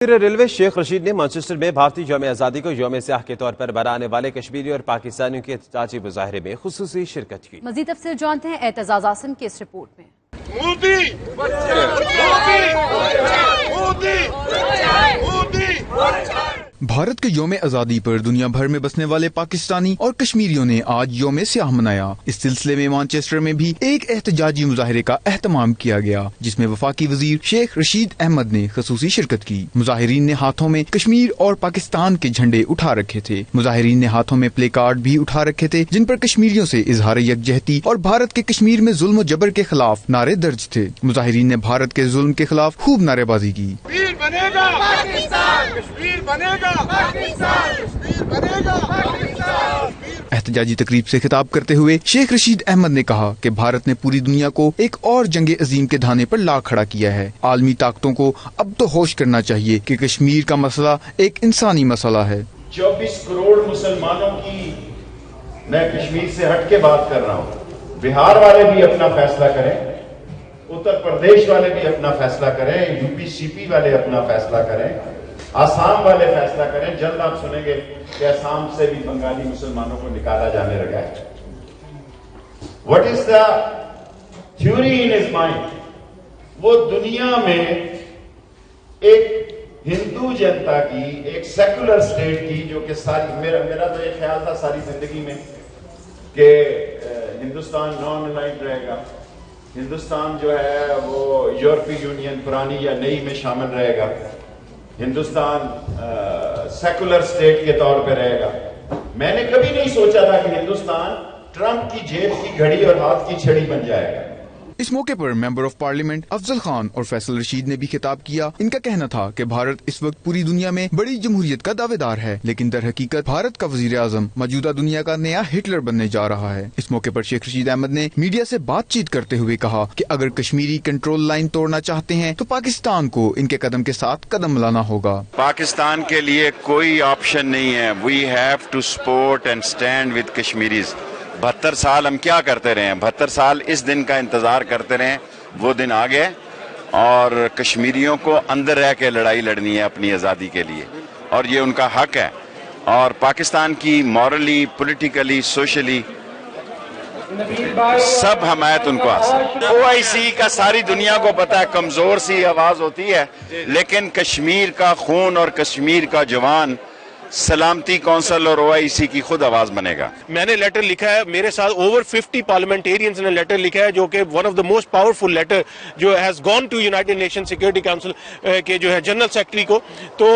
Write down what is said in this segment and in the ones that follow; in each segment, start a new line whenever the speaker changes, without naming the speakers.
Railway Sheikh Rashid نے Manchester میں بھارتی یوم آزادی کو یوم سیاح کے طور پر منانے والے کشمیری اور پاکستانیوں کے احتجاجی مظاہرے میں خصوصی شرکت کی۔
مزید تفصیل جانتے ہیں اعتزاز آسم کی اس رپورٹ میں۔
بھارت کے یوم آزادی پر دنیا بھر میں بسنے والے پاکستانی اور کشمیریوں نے آج یوم سیاح منایا۔ اس سلسلے میں مانچسٹر میں بھی ایک احتجاجی مظاہرے کا اہتمام کیا گیا، جس میں وفاقی وزیر شیخ رشید احمد نے خصوصی شرکت کی۔ مظاہرین نے ہاتھوں میں کشمیر اور پاکستان کے جھنڈے اٹھا رکھے تھے۔ مظاہرین نے ہاتھوں میں پلے کارڈ بھی اٹھا رکھے تھے، جن پر کشمیریوں سے اظہار یکجہتی اور بھارت کے کشمیر میں ظلم و جبر کے خلاف نعرے درج تھے۔ مظاہرین نے بھارت کے ظلم کے خلاف خوب نعرے بازی کی۔ احتجاجی تقریب سے خطاب کرتے ہوئے شیخ رشید احمد نے کہا کہ بھارت نے پوری دنیا کو ایک اور جنگ عظیم کے دھانے پر لا کھڑا کیا ہے۔ عالمی طاقتوں کو اب تو ہوش کرنا چاہیے کہ کشمیر کا مسئلہ ایک انسانی مسئلہ ہے۔
24 کروڑ مسلمانوں کی میں کشمیر سے ہٹ کے بات کر رہا ہوں۔ بہار والے بھی اپنا فیصلہ کریں، اتر پردیش والے بھی اپنا فیصلہ کریں، یو پی سی پی والے اپنا فیصلہ کریں، آسام والے فیصلہ کریں۔ جلد آپ سنیں گے کہ آسام سے بھی بنگالی مسلمانوں کو نکالا جانے لگا ہے۔ What is the theory in his mind؟ وہ دنیا میں ایک ہندو جنتا کی، ایک سیکولر سٹیٹ کی، جو کہ ساری میرا تو یہ خیال تھا ساری زندگی میں کہ ہندوستان نان الائنڈ رہے گا، ہندوستان جو ہے وہ یورپی یونین پرانی یا نئی میں شامل رہے گا، ہندوستان سیکولر سٹیٹ کے طور پہ رہے گا۔ میں نے کبھی نہیں سوچا تھا کہ ہندوستان ٹرمپ کی جیب کی گھڑی اور ہاتھ کی چھڑی بن جائے گا۔
اس موقع پر ممبر آف پارلیمنٹ افضل خان اور فیصل رشید نے بھی خطاب کیا۔ ان کا کہنا تھا کہ بھارت اس وقت پوری دنیا میں بڑی جمہوریت کا دعوے دار ہے، لیکن در حقیقت بھارت کا وزیر اعظم موجودہ دنیا کا نیا ہٹلر بننے جا رہا ہے۔ اس موقع پر شیخ رشید احمد نے میڈیا سے بات چیت کرتے ہوئے کہا کہ اگر کشمیری کنٹرول لائن توڑنا چاہتے ہیں تو پاکستان کو ان کے قدم کے ساتھ قدم ملانا ہوگا۔
پاکستان کے لیے کوئی آپشن نہیں ہے۔ We have to support and stand with Kashmiris. 72 سال ہم کیا کرتے رہے ہیں؟ 72 سال اس دن کا انتظار کرتے رہے، وہ دن آ گئے، اور کشمیریوں کو اندر رہ کے لڑائی لڑنی ہے اپنی آزادی کے لیے، اور یہ ان کا حق ہے۔ اور پاکستان کی مورلی، پولیٹیکلی، سوشلی سب حمایت ان کو حاصل۔ OIC کا ساری دنیا کو پتا ہے کمزور سی آواز ہوتی ہے، لیکن کشمیر کا خون اور کشمیر کا جوان سلامتی کونسل اور OIC کی خود آواز بنے گا۔
میں نے لیٹر لکھا ہے، میرے ساتھ اوور 50 پارلیمنٹیرینز نے لیٹر لکھا ہے، جو کہ one of the most powerful letter جو has gone to United Nation Security Council کے جو ہے جنرل سیکرٹری کو۔ تو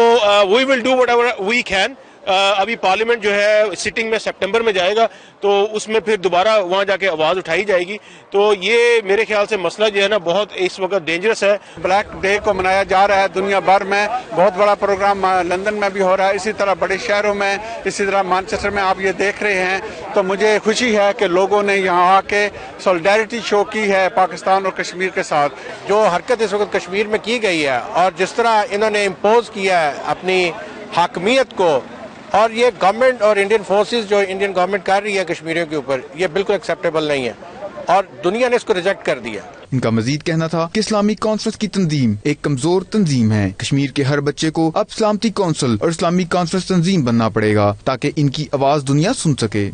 we will do whatever we can. ابھی پارلیمنٹ جو ہے سٹنگ میں سپٹمبر میں جائے گا، تو اس میں پھر دوبارہ وہاں جا کے آواز اٹھائی جائے گی۔ تو یہ میرے خیال سے مسئلہ جو ہے نا بہت اس وقت ڈینجرس ہے۔
بلیک ڈے کو منایا جا رہا ہے دنیا بھر میں، بہت بڑا پروگرام لندن میں بھی ہو رہا ہے، اسی طرح بڑے شہروں میں، اسی طرح مانچسٹر میں آپ یہ دیکھ رہے ہیں۔ تو مجھے خوشی ہے کہ لوگوں نے یہاں آ کے سولیڈیرٹی شو کی ہے پاکستان اور کشمیر کے ساتھ۔
جو حرکت اس وقت کشمیر میں کی گئی ہے، اور جس طرح انہوں نے امپوز کیا ہے اپنی حاکمیت کو، اور یہ گورنمنٹ اور انڈین فورسز جو انڈین گورنمنٹ کر رہی ہے کشمیریوں کے اوپر، یہ بالکل ایکسیپٹیبل نہیں ہے، اور دنیا نے اس کو ریجیکٹ کر دیا۔
ان کا مزید کہنا تھا کہ اسلامی کانفرنس کی تنظیم ایک کمزور تنظیم ہے۔ کشمیر کے ہر بچے کو اب سلامتی کونسل اور اسلامی کانفرنس تنظیم بننا پڑے گا تاکہ ان کی آواز دنیا سن سکے۔